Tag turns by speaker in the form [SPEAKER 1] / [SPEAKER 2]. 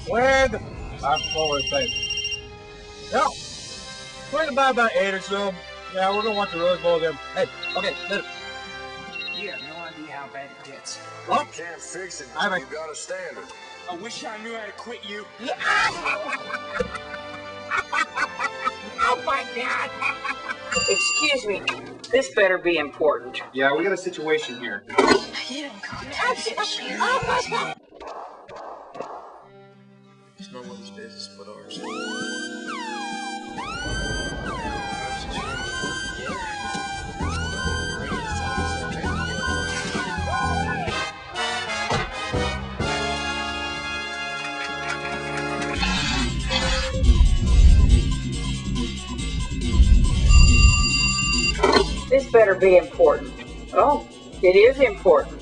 [SPEAKER 1] When I'm forward thing. Yeah. We're gonna buy about 8 or so. Yeah, we're gonna want the Rose Bowl them. Hey, okay, later.
[SPEAKER 2] You have no idea how bad it gets.
[SPEAKER 1] Oh.
[SPEAKER 3] You can't fix it.
[SPEAKER 1] I
[SPEAKER 3] You got a standard.
[SPEAKER 2] I wish I knew how to quit you.
[SPEAKER 1] Oh my God!
[SPEAKER 4] Excuse me, this better be important.
[SPEAKER 1] Yeah, we got a situation here.
[SPEAKER 4] You don't contact this year.
[SPEAKER 3] It's no one's business but ours.
[SPEAKER 4] This better be important. Oh, it is important.